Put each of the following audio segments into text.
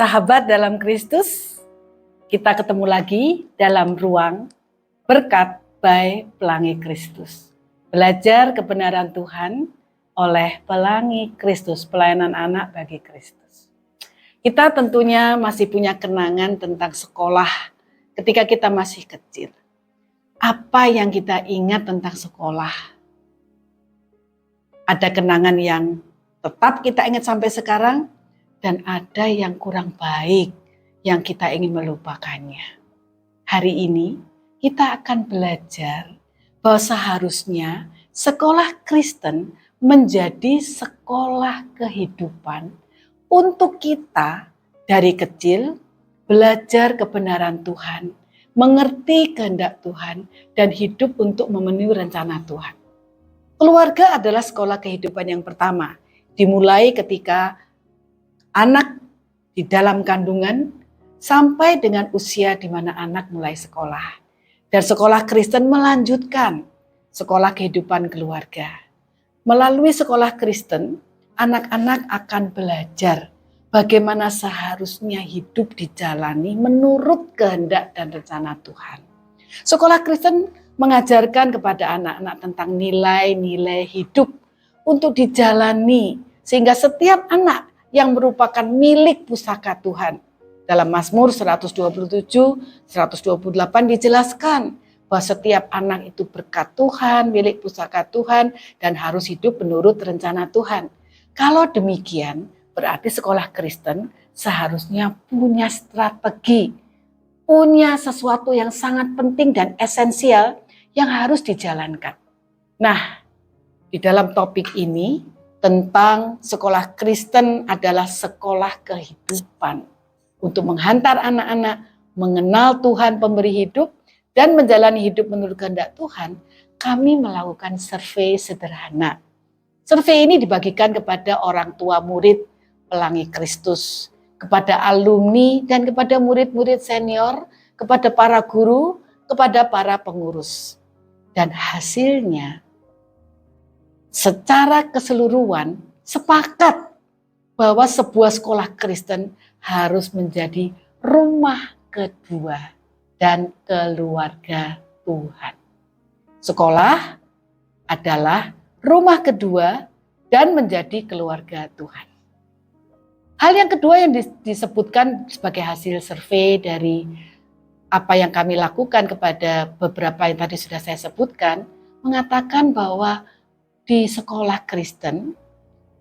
Sahabat dalam Kristus, kita ketemu lagi dalam ruang berkat by Pelangi Kristus. Belajar kebenaran Tuhan oleh Pelangi Kristus, pelayanan anak bagi Kristus. Kita tentunya masih punya kenangan tentang sekolah ketika kita masih kecil. Apa yang kita ingat tentang sekolah? Ada kenangan yang tetap kita ingat sampai sekarang, dan ada yang kurang baik yang kita ingin melupakannya. Hari ini kita akan belajar bahwa seharusnya sekolah Kristen menjadi sekolah kehidupan untuk kita dari kecil belajar kebenaran Tuhan, mengerti kehendak Tuhan, dan hidup untuk memenuhi rencana Tuhan. Keluarga adalah sekolah kehidupan yang pertama, dimulai ketika anak di dalam kandungan sampai dengan usia di mana anak mulai sekolah. Dan sekolah Kristen melanjutkan sekolah kehidupan keluarga. Melalui sekolah Kristen, anak-anak akan belajar bagaimana seharusnya hidup dijalani menurut kehendak dan rencana Tuhan. Sekolah Kristen mengajarkan kepada anak-anak tentang nilai-nilai hidup untuk dijalani, sehingga setiap anak yang merupakan milik pusaka Tuhan. Dalam Mazmur 127, 128 dijelaskan bahwa setiap anak itu berkat Tuhan, milik pusaka Tuhan, dan harus hidup menurut rencana Tuhan. Kalau demikian, berarti sekolah Kristen seharusnya punya strategi, punya sesuatu yang sangat penting dan esensial yang harus dijalankan. Nah, di dalam topik ini, tentang sekolah Kristen adalah sekolah kehidupan untuk menghantar anak-anak mengenal Tuhan pemberi hidup dan menjalani hidup menurut kehendak Tuhan. Kami melakukan survei sederhana. Survei ini dibagikan kepada orang tua murid Pelangi Kristus, kepada alumni dan kepada murid-murid senior, kepada para guru, kepada para pengurus. Dan hasilnya secara keseluruhan sepakat bahwa sebuah sekolah Kristen harus menjadi rumah kedua dan keluarga Tuhan. Sekolah adalah rumah kedua dan menjadi keluarga Tuhan. Hal yang kedua yang disebutkan sebagai hasil survei dari apa yang kami lakukan kepada beberapa yang tadi sudah saya sebutkan, mengatakan bahwa di sekolah Kristen,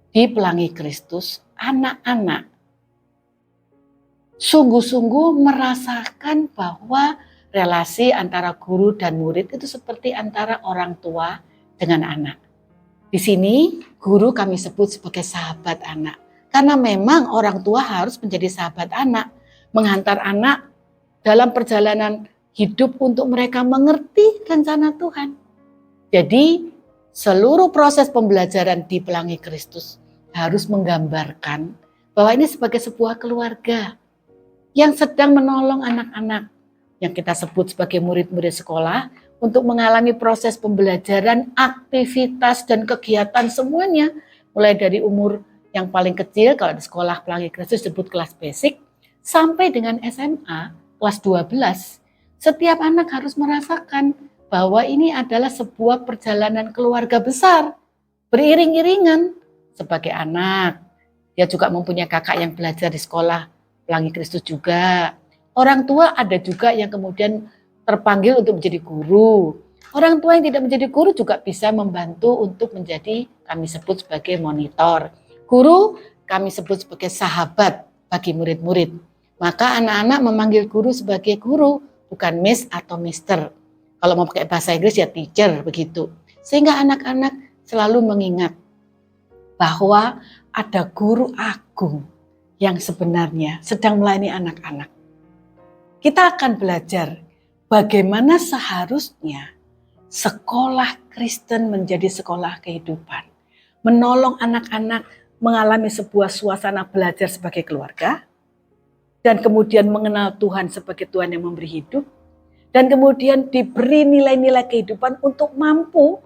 di Pelangi Kristus, anak-anak sungguh-sungguh merasakan bahwa relasi antara guru dan murid itu seperti antara orang tua dengan anak. Di sini guru kami sebut sebagai sahabat anak. Karena memang orang tua harus menjadi sahabat anak, menghantar anak dalam perjalanan hidup untuk mereka mengerti rencana Tuhan. Jadi seluruh proses pembelajaran di Pelangi Kristus harus menggambarkan bahwa ini sebagai sebuah keluarga yang sedang menolong anak-anak yang kita sebut sebagai murid-murid sekolah untuk mengalami proses pembelajaran, aktivitas dan kegiatan semuanya, mulai dari umur yang paling kecil kalau di sekolah Pelangi Kristus disebut kelas basic sampai dengan SMA kelas 12. Setiap anak harus merasakan bahwa ini adalah sebuah perjalanan keluarga besar, beriring-iringan sebagai anak. Dia juga mempunyai kakak yang belajar di sekolah Pelangi Kristus juga. Orang tua ada juga yang kemudian terpanggil untuk menjadi guru. Orang tua yang tidak menjadi guru juga bisa membantu untuk menjadi, kami sebut sebagai monitor. Guru kami sebut sebagai sahabat bagi murid-murid. Maka anak-anak memanggil guru sebagai guru, bukan miss atau mister. Kalau mau pakai bahasa Inggris ya teacher begitu. Sehingga anak-anak selalu mengingat bahwa ada guru agung yang sebenarnya sedang melayani anak-anak. Kita akan belajar bagaimana seharusnya sekolah Kristen menjadi sekolah kehidupan. Menolong anak-anak mengalami sebuah suasana belajar sebagai keluarga. Dan kemudian mengenal Tuhan sebagai Tuhan yang memberi hidup. Dan kemudian diberi nilai-nilai kehidupan untuk mampu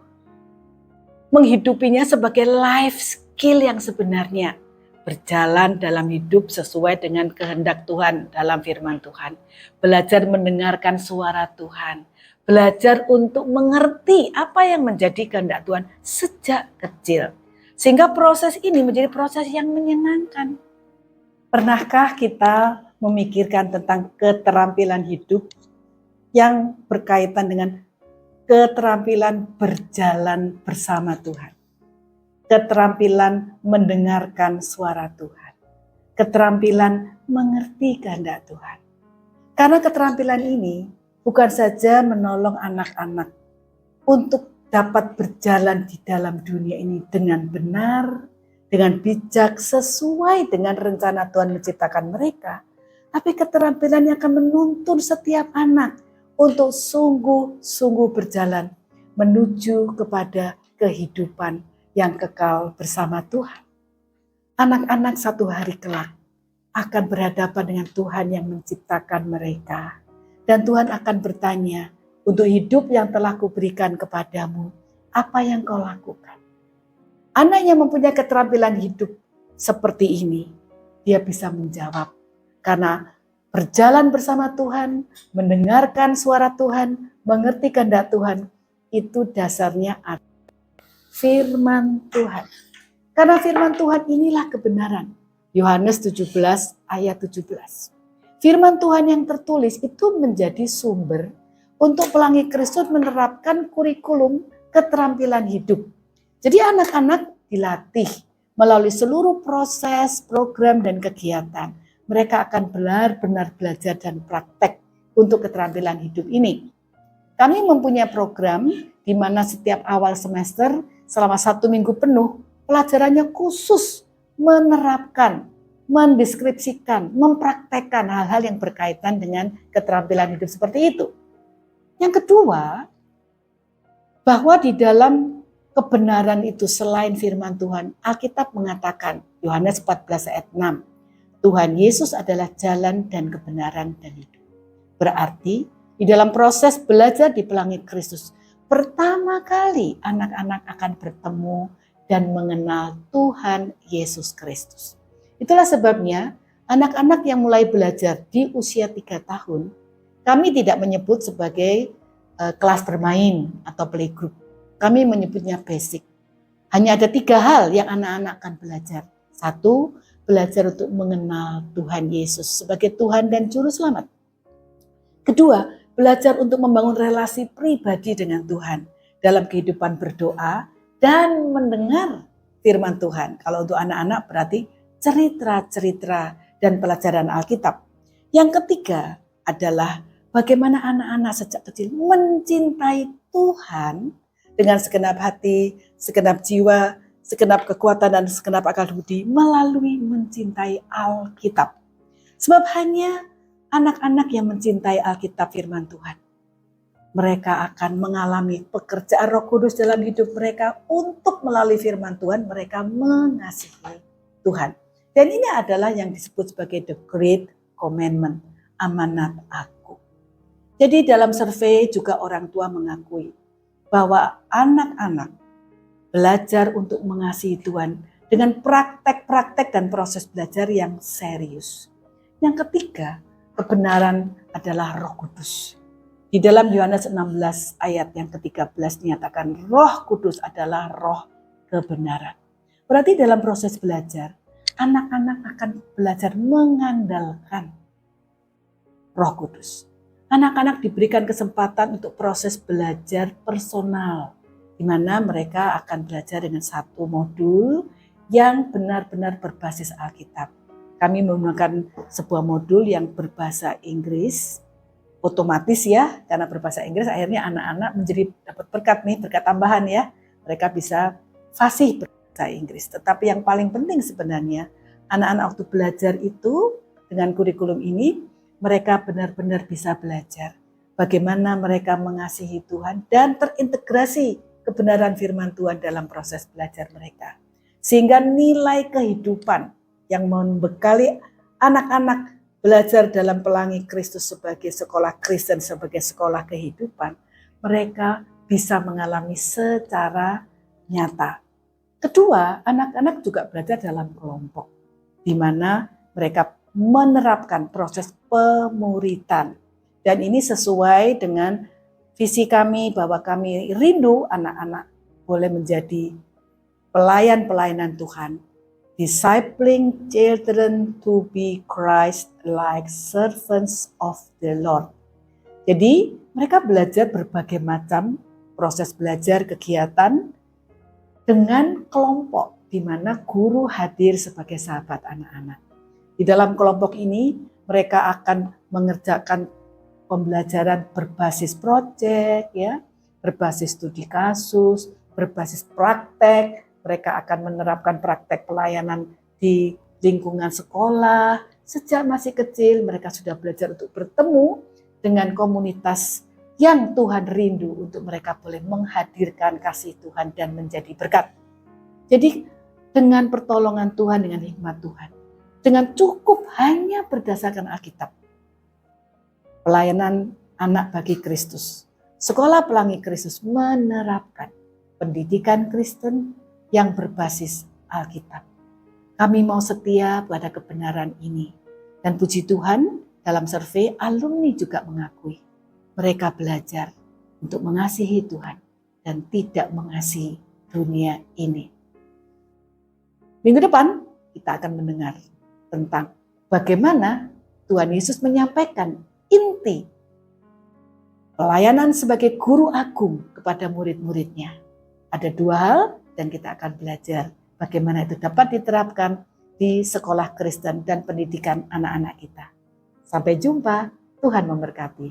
menghidupinya sebagai life skill yang sebenarnya. berjalan dalam hidup sesuai dengan kehendak Tuhan dalam firman Tuhan. Belajar mendengarkan suara Tuhan. Belajar untuk mengerti apa yang menjadi kehendak Tuhan sejak kecil. Sehingga proses ini menjadi proses yang menyenangkan. Pernahkah kita memikirkan tentang keterampilan hidup yang berkaitan dengan keterampilan berjalan bersama Tuhan? Keterampilan mendengarkan suara Tuhan, keterampilan mengerti kehendak Tuhan. Karena keterampilan ini bukan saja menolong anak-anak untuk dapat berjalan di dalam dunia ini dengan benar, dengan bijak, sesuai dengan rencana Tuhan menciptakan mereka, tapi keterampilan yang akan menuntun setiap anak untuk sungguh-sungguh berjalan menuju kepada kehidupan yang kekal bersama Tuhan. Anak-anak satu hari kelak akan berhadapan dengan Tuhan yang menciptakan mereka. Dan Tuhan akan bertanya, untuk hidup yang telah kuberikan kepadamu, apa yang kau lakukan? Anak yang mempunyai keterampilan hidup seperti ini, dia bisa menjawab. Karena berjalan bersama Tuhan, mendengarkan suara Tuhan, mengerti kehendak Tuhan, itu dasarnya adalah firman Tuhan. Karena firman Tuhan inilah kebenaran. Yohanes 17 ayat 17. Firman Tuhan yang tertulis itu menjadi sumber untuk Pelangi Kristus menerapkan kurikulum keterampilan hidup. Jadi anak-anak dilatih melalui seluruh proses, program, dan kegiatan. Mereka akan benar-benar belajar dan praktek untuk keterampilan hidup ini. Kami mempunyai program di mana setiap awal semester selama 1 minggu penuh, pelajarannya khusus menerapkan, mendeskripsikan, mempraktekkan hal-hal yang berkaitan dengan keterampilan hidup seperti itu. Yang kedua, bahwa di dalam kebenaran itu selain firman Tuhan, Alkitab mengatakan, Yohanes 14 ayat 6, Tuhan Yesus adalah jalan dan kebenaran dan hidup. Berarti di dalam proses belajar di Pelangi Kristus, pertama kali anak-anak akan bertemu dan mengenal Tuhan Yesus Kristus. Itulah sebabnya anak-anak yang mulai belajar di usia 3 tahun, kami tidak menyebut sebagai kelas bermain atau playgroup. Kami menyebutnya basic. Hanya ada 3 hal yang anak-anak akan belajar. 1, belajar untuk mengenal Tuhan Yesus sebagai Tuhan dan Juru Selamat. Kedua, belajar untuk membangun relasi pribadi dengan Tuhan dalam kehidupan berdoa dan mendengar firman Tuhan. Kalau untuk anak-anak berarti cerita-cerita dan pelajaran Alkitab. Yang ketiga adalah bagaimana anak-anak sejak kecil mencintai Tuhan dengan segenap hati, segenap jiwa, segenap kekuatan dan segenap akal budi melalui mencintai Alkitab. Sebab hanya anak-anak yang mencintai Alkitab firman Tuhan, mereka akan mengalami pekerjaan Roh Kudus dalam hidup mereka untuk melalui firman Tuhan mereka mengasihi Tuhan. Dan ini adalah yang disebut sebagai the Great Commandment, amanat aku. Jadi dalam survei juga orang tua mengakui bahwa anak-anak belajar untuk mengasihi Tuhan dengan praktek-praktek dan proses belajar yang serius. Yang ketiga, kebenaran adalah Roh Kudus. Di dalam Yohanes 16 ayat yang ke-13 dinyatakan Roh Kudus adalah roh kebenaran. Berarti dalam proses belajar, anak-anak akan belajar mengandalkan Roh Kudus. Anak-anak diberikan kesempatan untuk proses belajar personal, di mana mereka akan belajar dengan satu modul yang benar-benar berbasis Alkitab. Kami menggunakan sebuah modul yang berbahasa Inggris, otomatis ya, karena berbahasa Inggris akhirnya anak-anak menjadi dapat berkat nih, berkat tambahan ya. Mereka bisa fasih berbahasa Inggris. Tetapi yang paling penting sebenarnya, anak-anak waktu belajar itu dengan kurikulum ini, mereka benar-benar bisa belajar bagaimana mereka mengasihi Tuhan dan terintegrasi kebenaran firman Tuhan dalam proses belajar mereka. Sehingga nilai kehidupan yang membekali anak-anak belajar dalam Pelangi Kristus sebagai sekolah Kristen, sebagai sekolah kehidupan, mereka bisa mengalami secara nyata. Kedua, anak-anak juga belajar dalam kelompok. di mana mereka menerapkan proses pemuritan. Dan ini sesuai dengan visi kami bahwa kami rindu anak-anak boleh menjadi pelayanan Tuhan. Discipling children to be Christ-like servants of the Lord. Jadi mereka belajar berbagai macam proses belajar kegiatan dengan kelompok di mana guru hadir sebagai sahabat anak-anak. Di dalam kelompok ini mereka akan mengerjakan pembelajaran berbasis proyek, ya, berbasis studi kasus, berbasis praktek. Mereka akan menerapkan praktek pelayanan di lingkungan sekolah. Sejak masih kecil mereka sudah belajar untuk bertemu dengan komunitas yang Tuhan rindu untuk mereka boleh menghadirkan kasih Tuhan dan menjadi berkat. Jadi dengan pertolongan Tuhan, dengan hikmat Tuhan, dengan cukup hanya berdasarkan Alkitab, pelayanan anak bagi Kristus, Sekolah Pelangi Kristus menerapkan pendidikan Kristen yang berbasis Alkitab. Kami mau setia pada kebenaran ini. Dan puji Tuhan, dalam survei alumni juga mengakui mereka belajar untuk mengasihi Tuhan dan tidak mengasihi dunia ini. Minggu depan kita akan mendengar tentang bagaimana Tuhan Yesus menyampaikan inti pelayanan sebagai guru agung kepada murid-muridnya. Ada 2 hal dan kita akan belajar bagaimana itu dapat diterapkan di sekolah Kristen dan pendidikan anak-anak kita. Sampai jumpa, Tuhan memberkati.